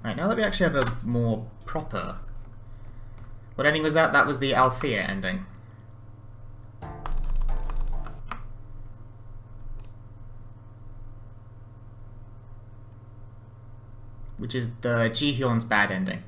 Right, now that we actually have a more proper... What ending was that? That was the Althaea ending. Which is the Ji-hyun's bad ending.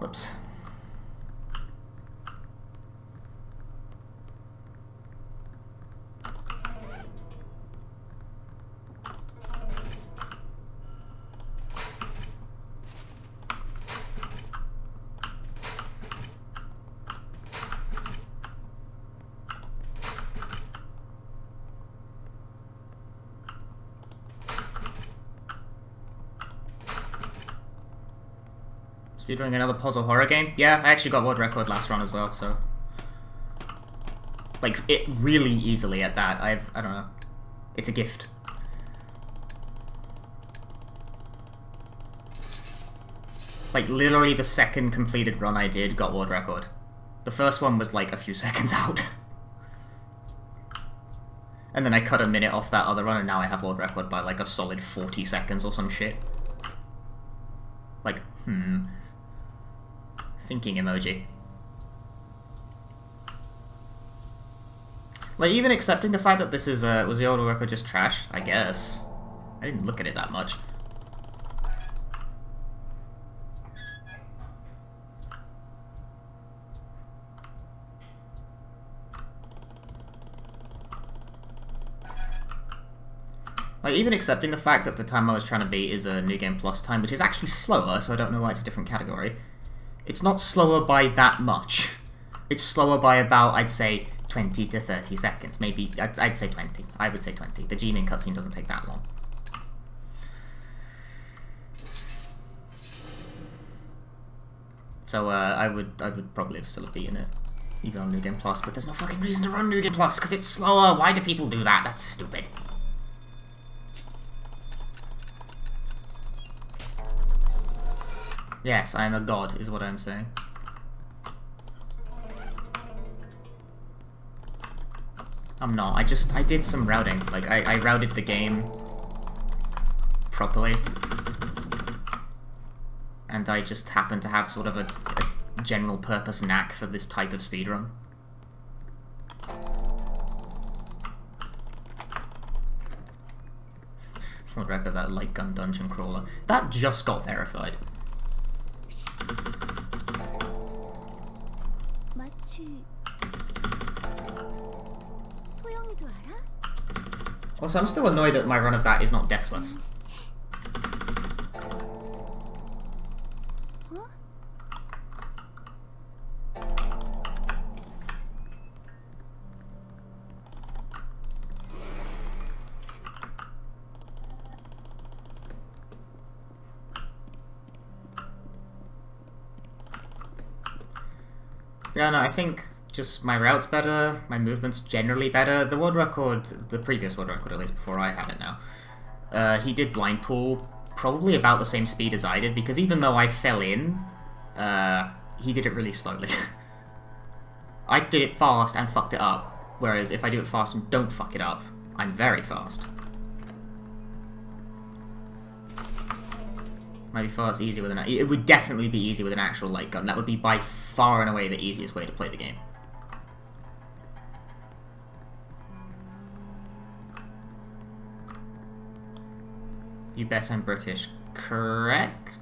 Whoops. Speedrunning another puzzle horror game? Yeah, I actually got world record last run as well, so... Like, it really easily at that. I don't know. It's a gift. Like, literally the second completed run I did got world record. The first one was like a few seconds out. And then I cut a minute off that other run and now I have world record by like a solid 40 seconds or some shit. Like, thinking emoji. Like, even accepting the fact that this is, was the old record just trash? I guess. I didn't look at it that much. Like, even accepting the fact that the time I was trying to beat is a New Game Plus time, which is actually slower, so I don't know why it's a different category. It's not slower by that much. It's slower by about, I'd say, 20 to 30 seconds. Maybe, I'd say 20. I would say 20. The Hee-Min cutscene doesn't take that long. So, I would probably have still have beaten it, even on New Game Plus, but there's no fucking reason to run New Game Plus, because it's slower. Why do people do that? That's stupid. Yes, I am a god, is what I'm saying. I'm not. I did some routing. Like, I routed the game properly. And I just happen to have sort of a general purpose knack for this type of speedrun. What record that light gun dungeon crawler? That just got verified. Also, I'm still annoyed that my run of that is not deathless. Yeah, no, I think just my route's better, my movement's generally better. The world record, the previous world record at least before I have it now, he did blind pull probably about the same speed as I did, because even though I fell in, he did it really slowly. I did it fast and fucked it up, whereas if I do it fast and don't fuck it up, I'm very fast. Might be fast, easier with an... It would definitely be easier with an actual light gun. That would be by far and away the easiest way to play the game. You bet I'm British. Correct?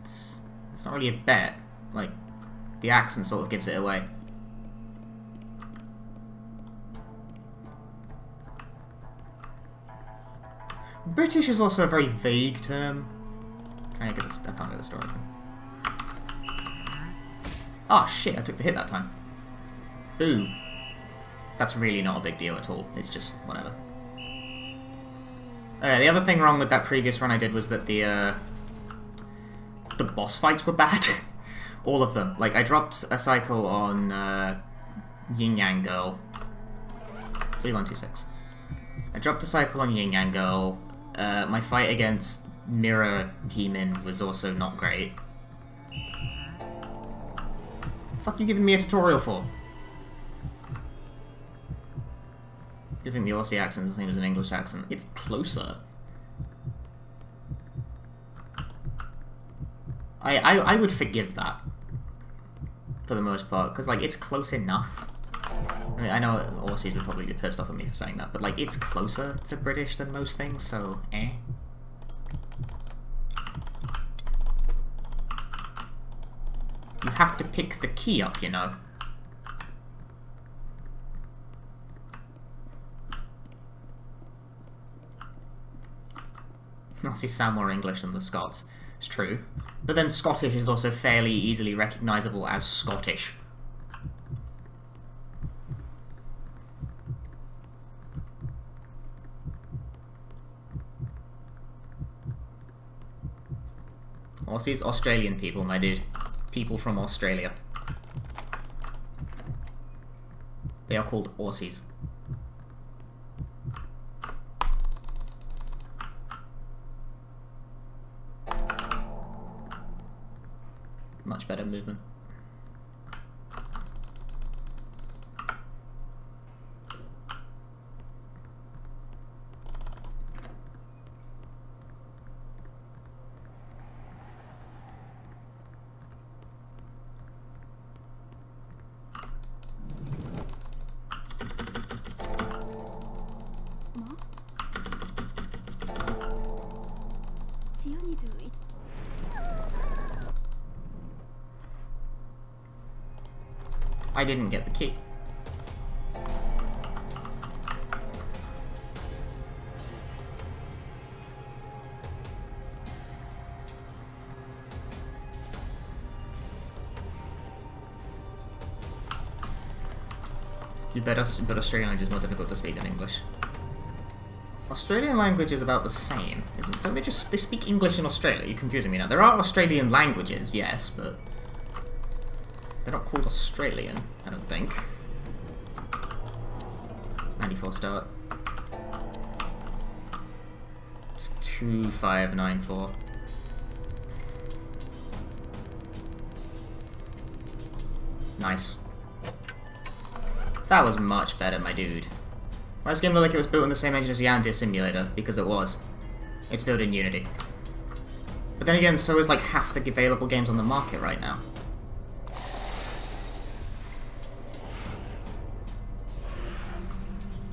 It's not really a bet. Like, the accent sort of gives it away. British is also a very vague term. I can't get the story. Oh shit, I took the hit that time. Boo. That's really not a big deal at all. It's just whatever. The other thing wrong with that previous run I did was that the boss fights were bad. All of them. Like, I dropped a cycle on Yin Yang Girl. 3126. I dropped a cycle on Yin Yang Girl. My fight against Mirror Hee-Min was also not great. What the fuck are you giving me a tutorial for? You think the Aussie accent is the same as an English accent? It's closer. I would forgive that. For the most part, because, like, it's close enough. I mean, I know Aussies would probably be pissed off at me for saying that, but, like, it's closer to British than most things, so, eh. You have to pick the key up, you know. Aussies sound more English than the Scots. It's true. But then Scottish is also fairly easily recognisable as Scottish. Aussies, Australian people, my dude. People from Australia. They are called Aussies. Much better movement. I didn't get the key. But Australian language is more difficult to speak than English. Australian language is about the same, isn't it? Don't they speak English in Australia? You're confusing me now. There are Australian languages, yes, but they're not called Australian, I don't think. 94 start. It's 2594. Nice. That was much better, my dude. This game looked like it was built on the same engine as Yandere Simulator, because it was. It's built in Unity. But then again, so is like half the available games on the market right now.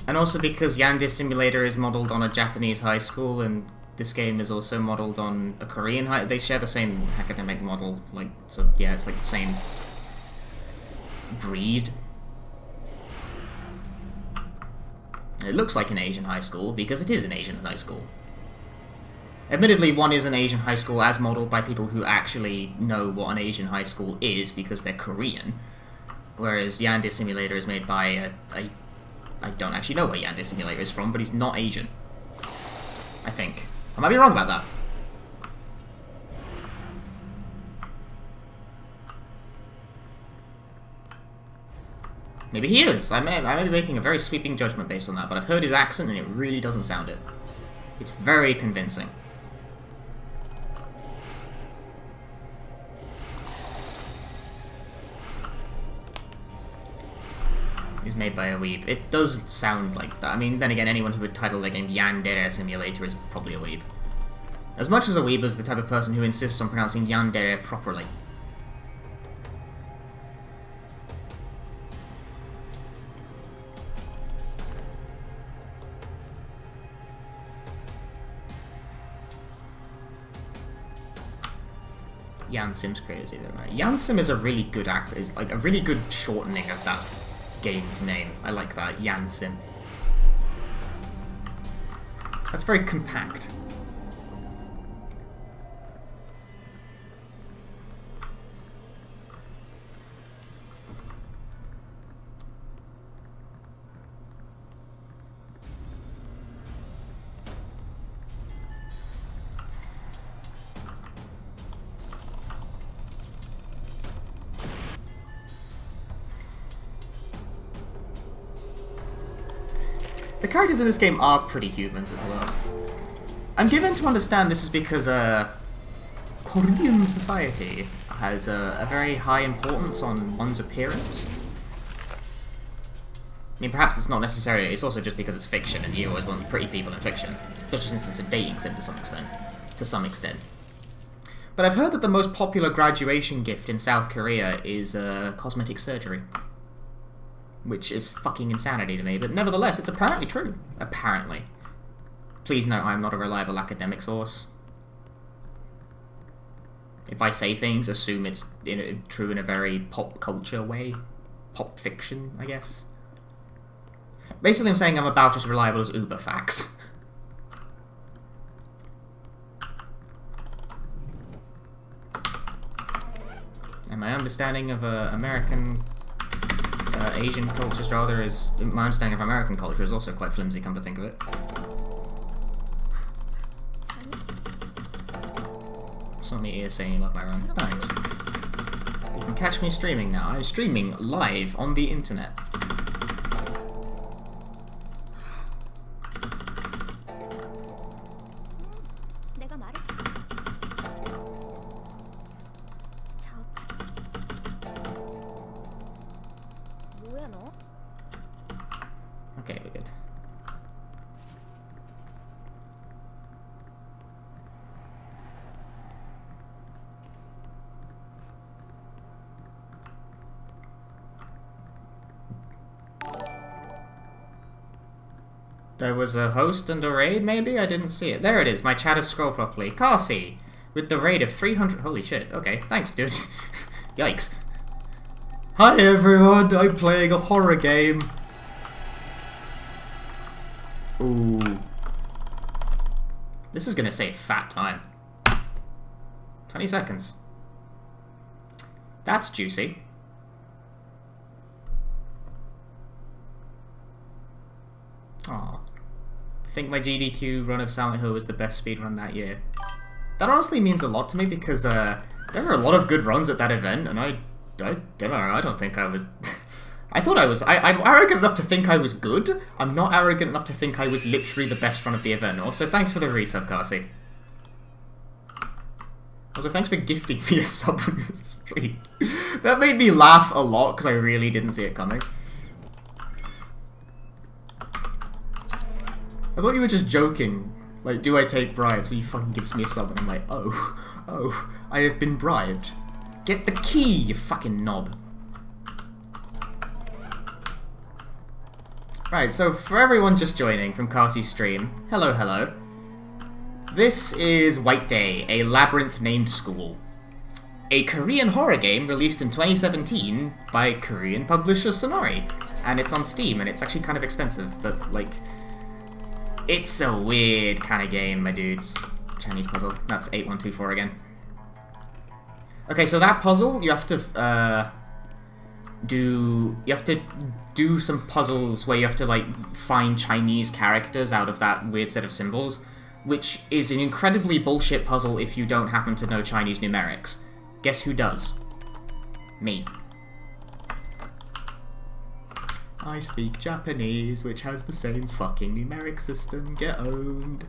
And also because Yandere Simulator is modelled on a Japanese high school, and this game is also modelled on a Korean high... They share the same academic model, like, so yeah, it's like the same breed. It looks like an Asian high school, because it is an Asian high school. Admittedly, one is an Asian high school as modelled by people who actually know what an Asian high school is, because they're Korean. Whereas Yandere Simulator is made by I don't actually know where Yandere Simulator is from, but he's not Asian. I think. I might be wrong about that. Maybe he is. I may be making a very sweeping judgment based on that, but I've heard his accent and it really doesn't sound it. It's very convincing. He's made by a weeb. It does sound like that. I mean, then again, anyone who would title their game Yandere Simulator is probably a weeb. As much as a weeb is the type of person who insists on pronouncing Yandere properly. Jan Sim's creators either. Right? Jan Sim is a really good actor, is like a really good shortening of that game's name. I like that, Jan Sim. That's very compact. The characters in this game are pretty humans as well. I'm given to understand this is because Korean society has a very high importance on one's appearance. I mean, perhaps it's not necessarily, it's also just because it's fiction and you always want pretty people in fiction. Especially since it's a dating sim to some extent. But I've heard that the most popular graduation gift in South Korea is cosmetic surgery. Which is fucking insanity to me, but nevertheless, it's apparently true. Apparently. Please note, I am not a reliable academic source. If I say things, assume it's true in a very pop culture way. Pop fiction, I guess. Basically, I'm saying I'm about as reliable as Uber facts. And my understanding of American... Asian cultures, rather, is... My understanding of American culture is also quite flimsy, come to think of it. Saw me ear saying you love my run. Thanks. You can catch me streaming now. I'm streaming live on the internet. Okay, we're good. There was a host and a raid, maybe? I didn't see it. There it is. My chat is scrolled properly. Carsey, with the raid of 300... Holy shit. Okay, thanks, dude. Yikes. Hi, everyone. I'm playing a horror game. Ooh. This is gonna save fat time. 20 seconds. That's juicy. Aw. I think my GDQ run of Silent Hill was the best speedrun that year. That honestly means a lot to me because there were a lot of good runs at that event, and I don't know, I don't think I was... I thought I was... I'm arrogant enough to think I was good. I'm not arrogant enough to think I was literally the best run of the event. Also, thanks for the resub, Carsey. Also, thanks for gifting me a sub on your stream. That made me laugh a lot, because I really didn't see it coming. I thought you were just joking. Like, do I take bribes? So he fucking gives me a sub, and I'm like, oh, I have been bribed. Get the key, you fucking knob. Right, so for everyone just joining from Carsey's stream, hello, hello. This is White Day, a Labyrinth named school. A Korean horror game released in 2017 by Korean publisher Sonori. And it's on Steam, and it's actually kind of expensive, but, like... It's a weird kind of game, my dudes. Chinese puzzle. That's 8124 again. Okay, so that puzzle, you have to, do some puzzles where you have to, like, find Chinese characters out of that weird set of symbols, which is an incredibly bullshit puzzle if you don't happen to know Chinese numerics. Guess who does? Me. I speak Japanese, which has the same fucking numeric system. Get owned.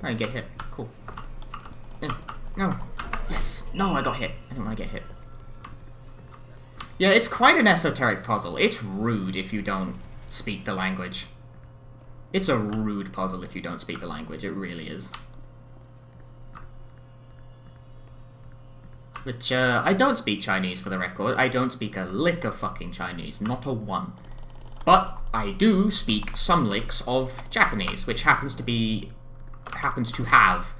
I didn't get hit. Cool. No. Yes. No, I got hit. I didn't want to get hit. Yeah, it's quite an esoteric puzzle. It's rude if you don't speak the language. It's a rude puzzle if you don't speak the language, it really is. Which, I don't speak Chinese for the record. I don't speak a lick of fucking Chinese, not a one. But I do speak some licks of Japanese, which happens to have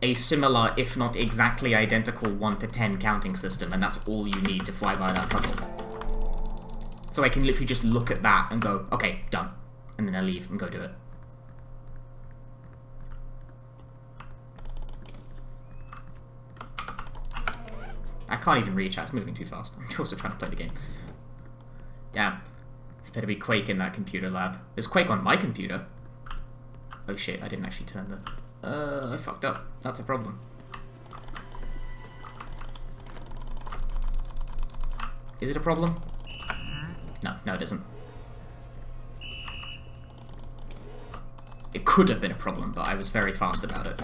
a similar, if not exactly identical 1 to 10 counting system, and that's all you need to fly by that puzzle. So I can literally just look at that and go, okay, done. And then I leave and go do it. I can't even read chat, it's moving too fast. I'm also trying to play the game. Damn. There's better be Quake in that computer lab. There's Quake on my computer. Oh shit, I didn't actually turn the... I fucked up. That's a problem. Is it a problem? No, it isn't. It could have been a problem, but I was very fast about it.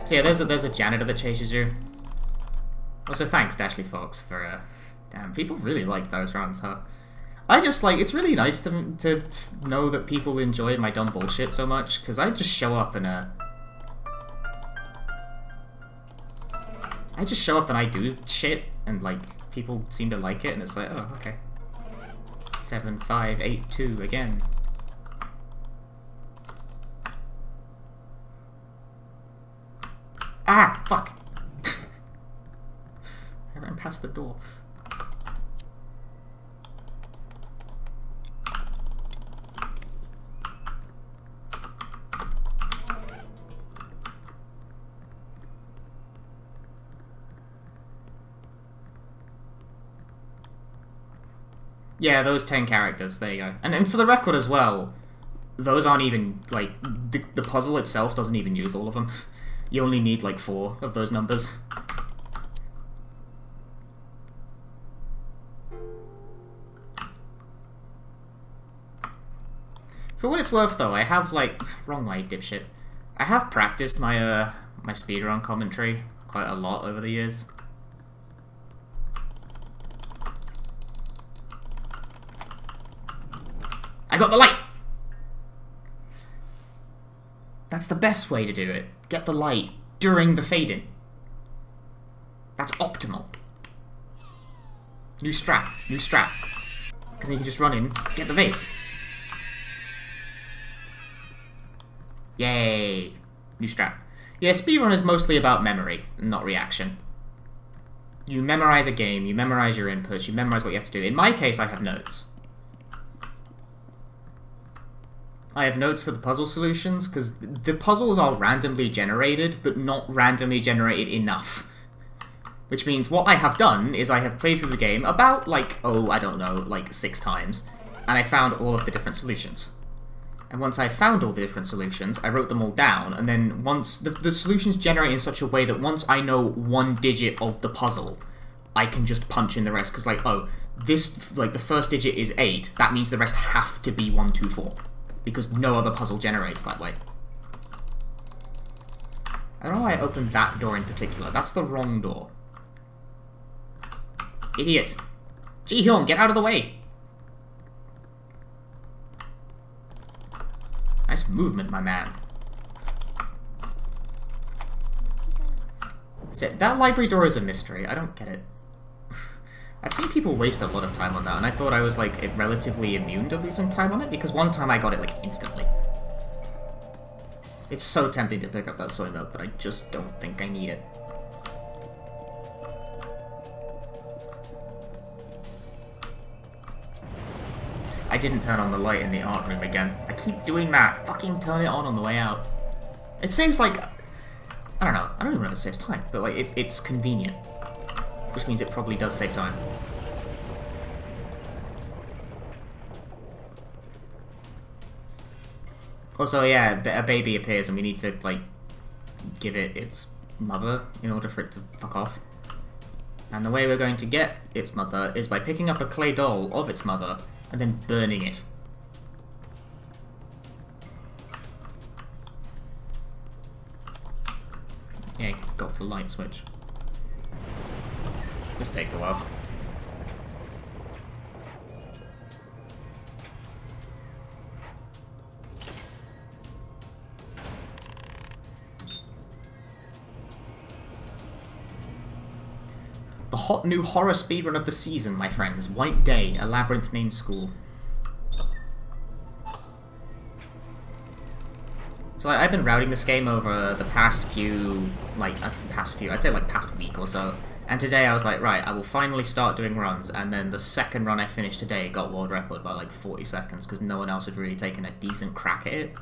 So yeah, there's a janitor that chases you. Also, thanks, Dashley Fox, for, damn, people really like those runs, huh? I just, like, it's really nice to know that people enjoy my dumb bullshit so much, because I just show up and, I do shit, and, like, people seem to like it, and it's like, oh, okay. 7, 5, 8, 2 again. Ah! Fuck! I ran past the door. Yeah, those 10 characters, there you go. And for the record as well, those aren't even, like, the puzzle itself doesn't even use all of them. You only need, like, 4 of those numbers. For what it's worth, though, I have, like... Wrong way, dipshit. I have practiced my, my speedrun commentary quite a lot over the years. I got the light! That's the best way to do it. Get the light during the fade-in. That's optimal. New strat. Because then you can just run in, get the vase. Yay. New strat. Yeah, speedrun is mostly about memory, not reaction. You memorize a game, you memorize your inputs, you memorize what you have to do. In my case, I have notes. I have notes for the puzzle solutions, because the puzzles are randomly generated, but not randomly generated enough. Which means what I have done is I have played through the game about, like, oh, I don't know, like 6 times, and I found all of the different solutions. And once I found all the different solutions, I wrote them all down, and then once the solutions generate in such a way that once I know 1 digit of the puzzle, I can just punch in the rest, because, like, oh, this, like, the first digit is 8, that means the rest have to be 1, 2, 4. Because no other puzzle generates that way. I don't know why I opened that door in particular. That's the wrong door. Idiot. Ji-hyun, get out of the way! Nice movement, my man. So, that library door is a mystery. I don't get it. I've seen people waste a lot of time on that, and I thought I was, like, relatively immune to losing time on it, because one time I got it, like, instantly. It's so tempting to pick up that soy milk, but I just don't think I need it. I didn't turn on the light in the art room again. I keep doing that. Fucking turn it on the way out. It seems like... I don't know. I don't even know if it saves time, but, like, it's convenient. Which means it probably does save time. Also, yeah, a baby appears and we need to, like, give it its mother in order for it to fuck off. And the way we're going to get its mother is by picking up a clay doll of its mother and then burning it. Yeah, got the light switch. This takes a while. hot new horror speedrun of the season, my friends. White Day, a Labyrinth named school. So I've been routing this game over the past few, I'd say like past week or so. And today I was like, right, I will finally start doing runs. And then the second run I finished today got world record by like 40 seconds because no one else had really taken a decent crack at it.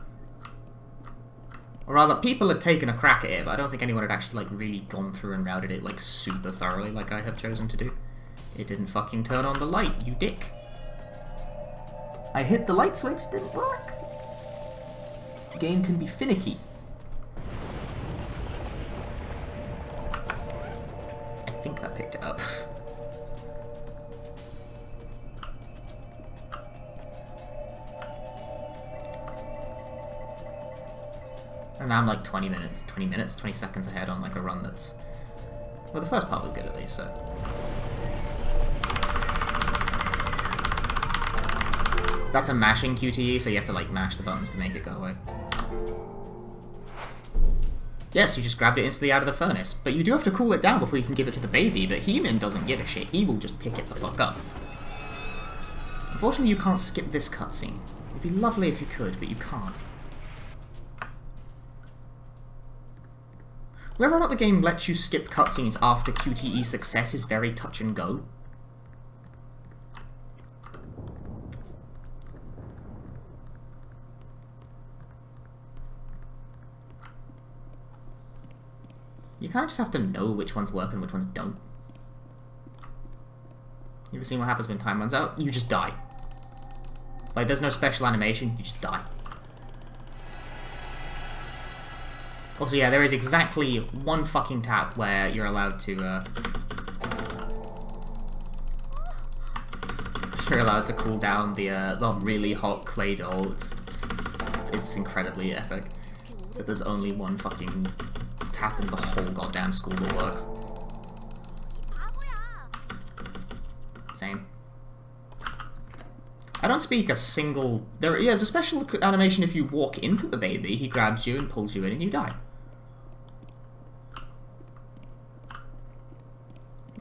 Or rather, people had taken a crack at it, but I don't think anyone had actually, like, really gone through and routed it, like, super thoroughly like I have chosen to do. It didn't fucking turn on the light, you dick. I hit the light switch, it didn't work. The game can be finicky. I think that picked it up. And now I'm like 20 seconds ahead on like a run that's... Well, the first part was good at least, so... That's a mashing QTE, so you have to like mash the buttons to make it go away. Yes, you just grabbed it instantly out of the furnace, but you do have to cool it down before you can give it to the baby, but Hee-Min doesn't give a shit, he will just pick it the fuck up. Unfortunately, you can't skip this cutscene. It'd be lovely if you could, but you can't. Whether or not the game lets you skip cutscenes after QTE success is very touch and go. You kind of just have to know which ones work and which ones don't. You ever seen what happens when time runs out? You just die. Like, there's no special animation, you just die. Also, yeah, there is exactly one fucking tap where you're allowed to, you're allowed to cool down the really hot clay doll. It's incredibly epic that there's only one fucking tap in the whole goddamn school that works. Same. I don't speak a single... There's a special animation if you walk into the baby, he grabs you and pulls you in and you die.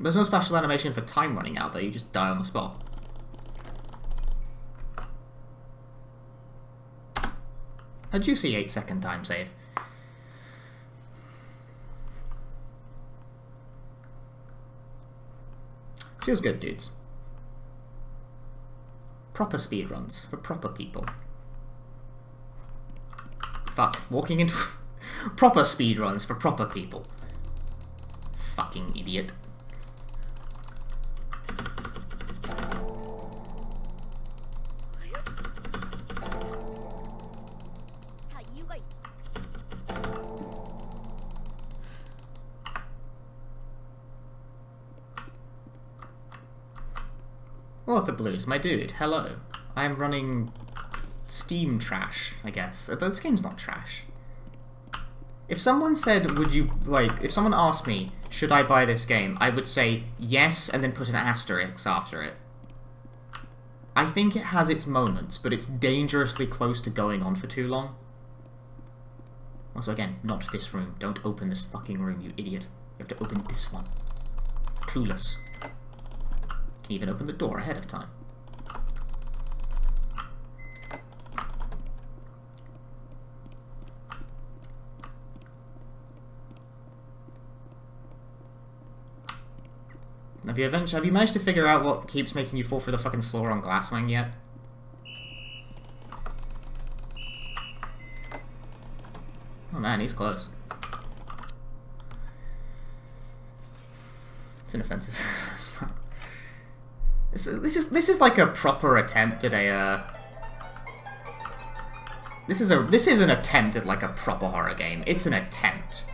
There's no special animation for time running out though, you just die on the spot. A juicy 8-second time save. Feels good, dudes. Proper speedruns for proper people. Fuck, walking into... proper speedruns for proper people. Fucking idiot. Author Blues, my dude, hello. I am running Steam trash, I guess. This game's not trash. If someone said, would you, like, if someone asked me, should I buy this game, I would say yes and then put an asterisk after it. I think it has its moments, but it's dangerously close to going on for too long. Also, again, not this room. Don't open this fucking room, you idiot. You have to open this one. Clueless. Can even open the door ahead of time. Have you managed to figure out what keeps making you fall through the fucking floor on Glasswing yet? Oh man, he's close. It's inoffensive. This is like a proper attempt at a this is an attempt at like a proper horror game. It's an attempt.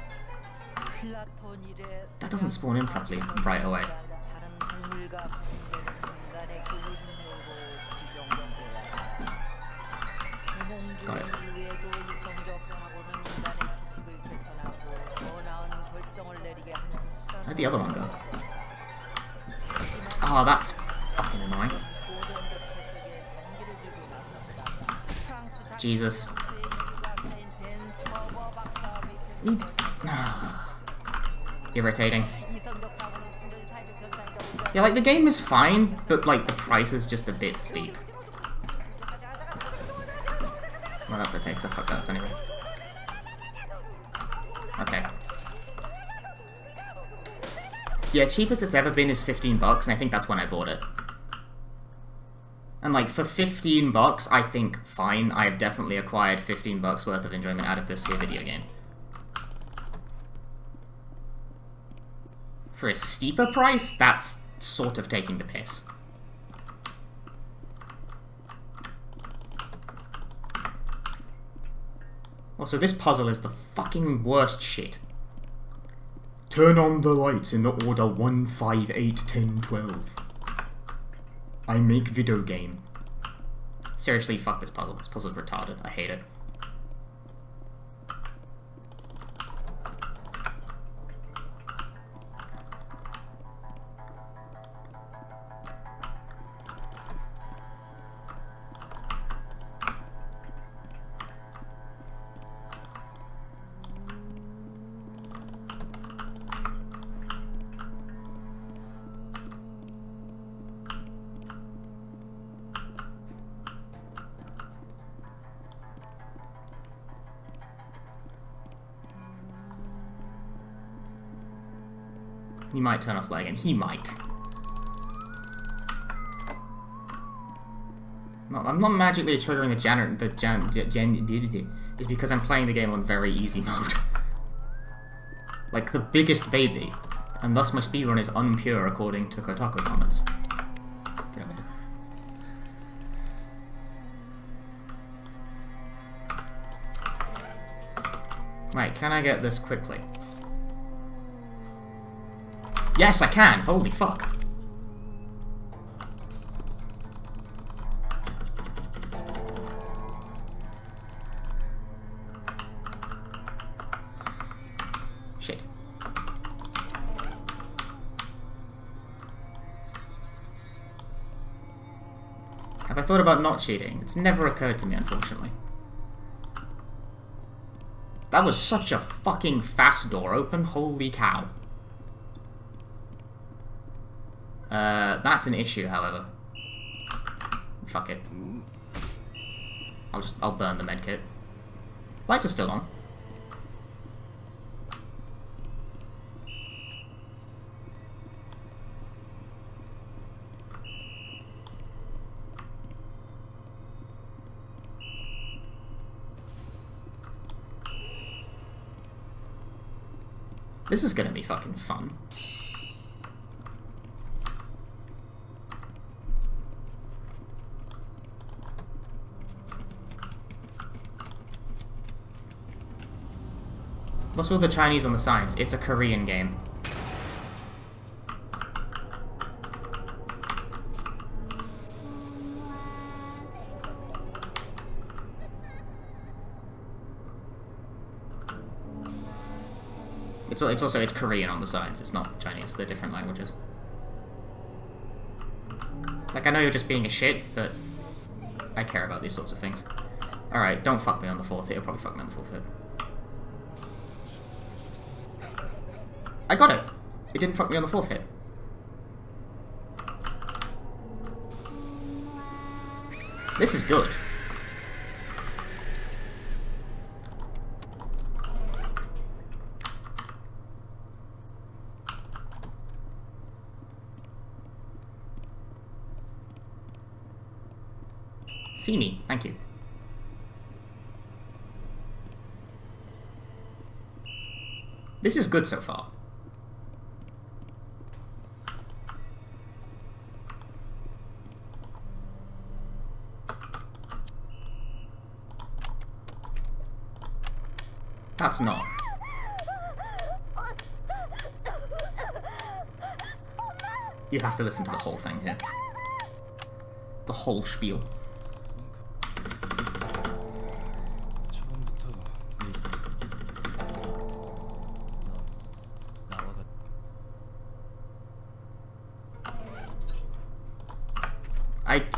That doesn't spawn in properly right away. Got it. Where'd the other one go? Oh, that's fucking annoying. Jesus. Irritating. Yeah, like, the game is fine, but, like, the price is just a bit steep. Well, that's okay, because I fucked that up anyway. Okay. Yeah, cheapest it's ever been is $15, and I think that's when I bought it. And, like, for $15, I think, fine, I have definitely acquired $15 worth of enjoyment out of this here video game. For a steeper price, that's sort of taking the piss. Also, this puzzle is the fucking worst shit. Turn on the lights in the order 1, 5, 8, 10, 12. I make video game. Seriously, fuck this puzzle. This puzzle's retarded. I hate it. He might turn off lagging. He might. No, I'm not magically triggering it's because I'm playing the game on very easy mode. Like the biggest baby. And thus my speedrun is unpure according to Kotaku comments. Get over here. Right, can I get this quickly? Yes, I can! Holy fuck. Shit. Have I thought about not cheating? It's never occurred to me, unfortunately. That was such a fucking fast door open, holy cow. That's an issue, however. Fuck it. I'll burn the medkit. Lights are still on. This is gonna be fucking fun. What's with the Chinese on the signs? It's a Korean game. It's Korean on the signs. It's not Chinese. They're different languages. Like, I know you're just being a shit, but I care about these sorts of things. Alright, don't fuck me on the fourth hit. You'll probably fuck me on the fourth hit. I got it! It didn't fuck me on the fourth hit. This is good. See me, thank you. This is good so far. That's not. You have to listen to the whole thing here. The whole spiel.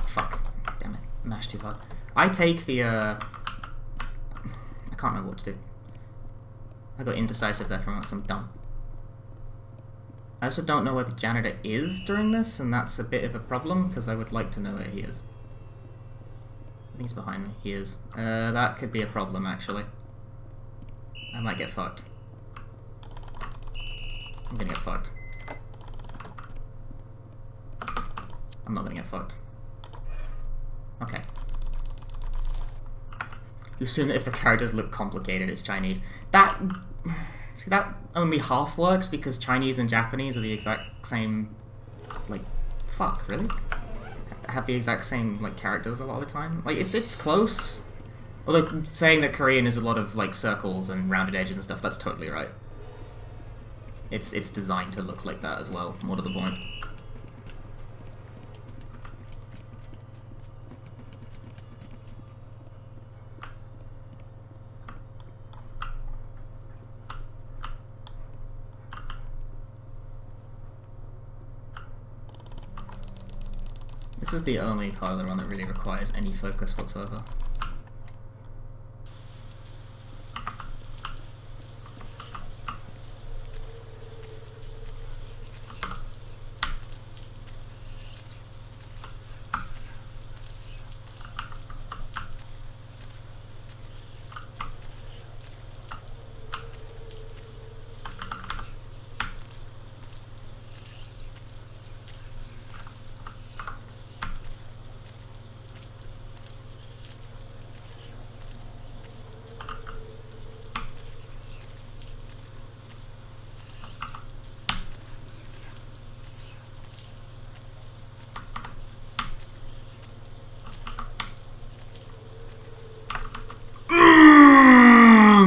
Fuck. Damn it. Mashed too hard. I take the, I can't remember what to do. I got indecisive there for once, I'm dumb. I also don't know where the janitor is during this, and that's a bit of a problem, because I would like to know where he is. I think he's behind me. He is. That could be a problem, actually. I might get fucked. I'm gonna get fucked. I'm not gonna get fucked. Okay. You assume that if the characters look complicated, it's Chinese. That... See, that only half works, because Chinese and Japanese are the exact same... Like... Fuck, really? Have the exact same, like, characters a lot of the time? Like, it's close. Although, saying that Korean is a lot of, like, circles and rounded edges and stuff, that's totally right. It's designed to look like that as well, more to the point. This is the only part of the run that really requires any focus whatsoever.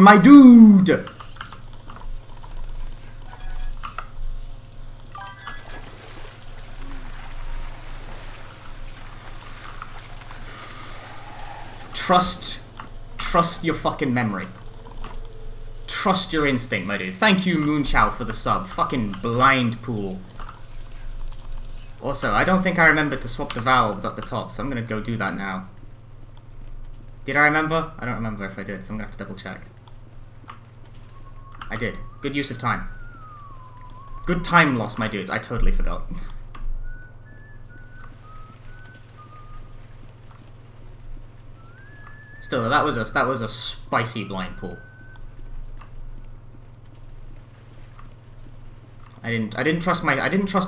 My dude! Trust your fucking memory. Trust your instinct, my dude. Thank you, Moonchow, for the sub. Fucking blind pool. Also, I don't think I remembered to swap the valves up the top, so I'm gonna go do that now. Did I remember? I don't remember if I did, so I'm gonna have to double check. I did. Good use of time. Good time loss, my dudes. I totally forgot. Still, that was a spicy blind pool. I didn't trust my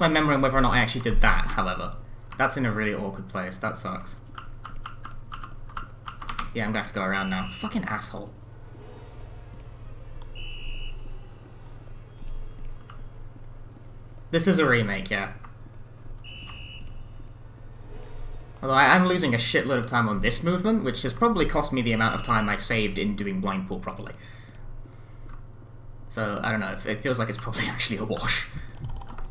memory on whether or not I actually did that, however. That's in a really awkward place. That sucks. Yeah, I'm gonna have to go around now. Fucking asshole. This is a remake, yeah. Although I am losing a shitload of time on this movement, which has probably cost me the amount of time I saved in doing blind pool properly. So, I don't know, it feels like it's probably actually a wash.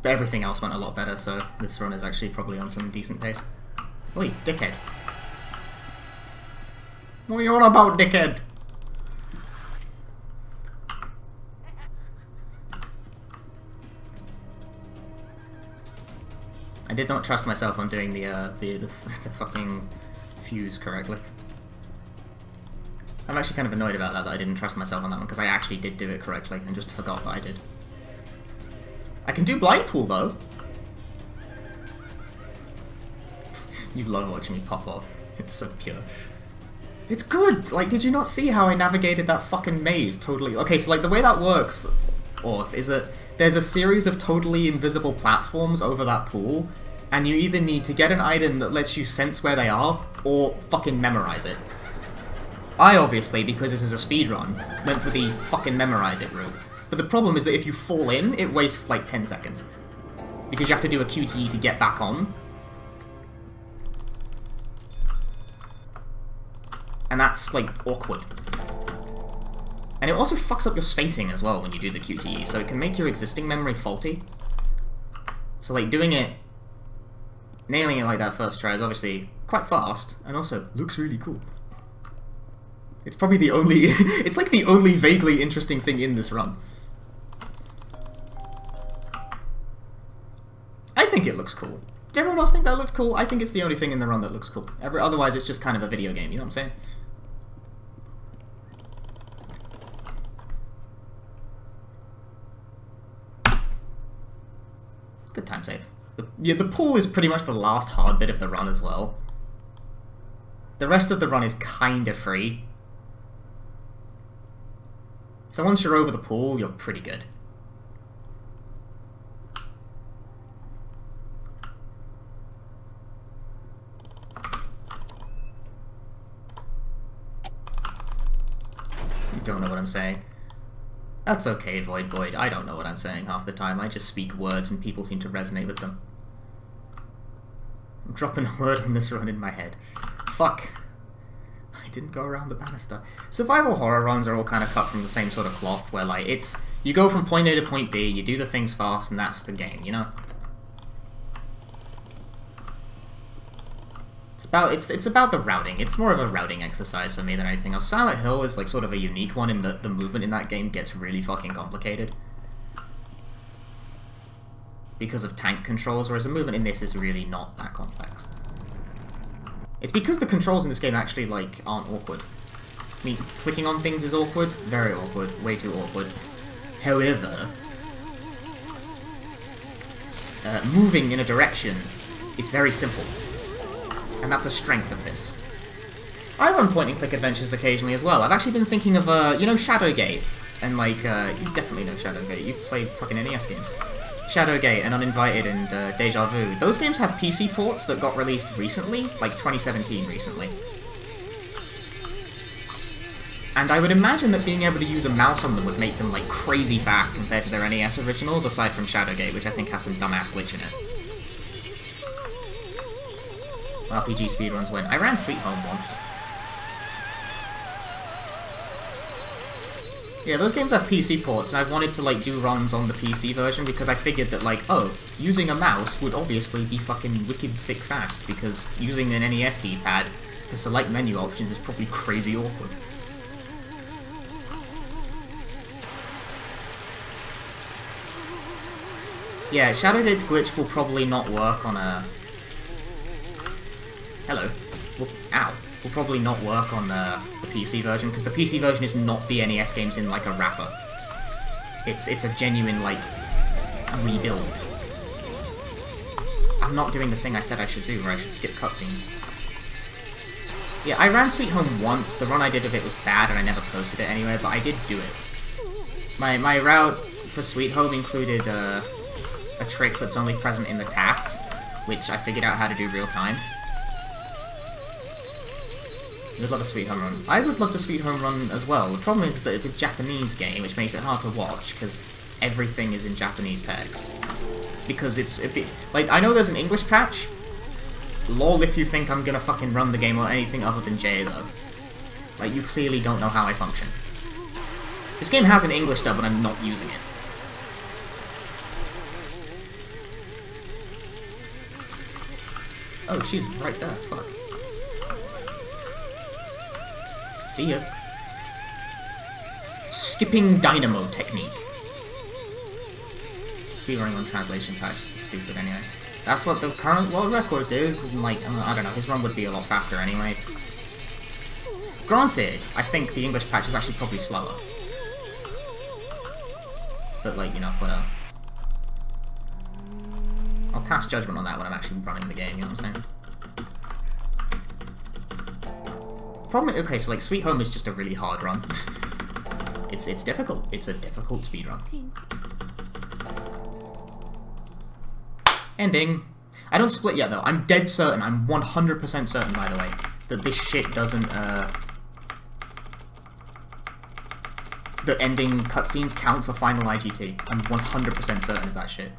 But everything else went a lot better, so this run is actually probably on some decent pace. Oi, dickhead. What are you on about, dickhead? I did not trust myself on doing the fucking fuse correctly. I'm actually kind of annoyed about that I didn't trust myself on that one, because I actually did do it correctly and just forgot that I did. I can do blind pool, though. You love watching me pop off. It's so pure. It's good! Like, did you not see how I navigated that fucking maze totally? Okay, so, like, the way that works, Orth, is that there's a series of totally invisible platforms over that pool, and you either need to get an item that lets you sense where they are, or fucking memorize it. I obviously, because this is a speedrun, went for the fucking memorize it route. But the problem is that if you fall in, it wastes like 10 seconds. Because you have to do a QTE to get back on. And that's, like, awkward. And it also fucks up your spacing as well when you do the QTE, so it can make your existing memory faulty. So, like, nailing it like that first try is obviously quite fast, and also looks really cool. It's probably the only... it's like the only vaguely interesting thing in this run. I think it looks cool. Did everyone else think that looked cool? I think it's the only thing in the run that looks cool. Otherwise, it's just kind of a video game, you know what I'm saying? Good time save. Yeah, the pool is pretty much the last hard bit of the run as well. The rest of the run is kinda free. So once you're over the pool, you're pretty good. Don't know what I'm saying. That's okay, Void Boyd. I don't know what I'm saying half the time. I just speak words and people seem to resonate with them. I'm dropping a word on this run in my head. Fuck. I didn't go around the banister. Survival horror runs are all kind of cut from the same sort of cloth, where like, it's... You go from point A to point B, you do the things fast, and that's the game, you know? It's about the routing. It's more of a routing exercise for me than anything else. Silent Hill is like sort of a unique one in that the movement in that game gets really fucking complicated. Because of tank controls, whereas the movement in this is really not that complex. It's because the controls in this game actually, like, aren't awkward. I mean, clicking on things is awkward. Very awkward. Way too awkward. However, moving in a direction is very simple. And that's a strength of this. I run point-and-click adventures occasionally as well. I've actually been thinking of, you know, Shadowgate? And, like, you definitely know Shadowgate. You've played fucking NES games. Shadowgate and Uninvited and Deja Vu. Those games have PC ports that got released recently, like 2017 recently. And I would imagine that being able to use a mouse on them would make them, like, crazy fast compared to their NES originals, aside from Shadowgate, which I think has some dumbass glitch in it. RPG speedruns win. I ran Sweet Home once. Yeah, those games have PC ports, and I've wanted to, like, do runs on the PC version because I figured that, like, oh, using a mouse would obviously be fucking wicked sick fast, because using an NES D-pad to select menu options is probably crazy awkward. Yeah, Shadowgate's glitch will probably not work on a... Hello. Well, ow. Will probably not work on the PC version, because the PC version is not the NES games in, like, a wrapper. It's a genuine, like, rebuild. I'm not doing the thing I said I should do, where I should skip cutscenes. Yeah, I ran Sweet Home once. The run I did of it was bad, and I never posted it anyway, but I did do it. My route for Sweet Home included, a trick that's only present in the TAS, which I figured out how to do real time. I would love a Sweet Home Run. I would love the Sweet Home Run as well. The problem is that it's a Japanese game, which makes it hard to watch, because everything is in Japanese text. Because it's a bit... Like, I know there's an English patch. Lol if you think I'm gonna fucking run the game on anything other than J, though. Like, you clearly don't know how I function. This game has an English dub, but I'm not using it. Oh, she's right there. Fuck. See ya. Skipping dynamo technique. Speedrunning on translation patches is stupid anyway. That's what the current world record is. Like, I don't know, his run would be a lot faster anyway. Granted, I think the English patch is actually probably slower. But, like, you know, whatever. I'll pass judgment on that when I'm actually running the game, you know what I'm saying? Problem, okay, so like Sweet Home is just a really hard run. It's difficult. It's a difficult speedrun. Ending. I don't split yet though. I'm dead certain. I'm 100% certain, by the way, that this shit doesn't. The ending cutscenes count for final IGT. I'm 100% certain of that shit.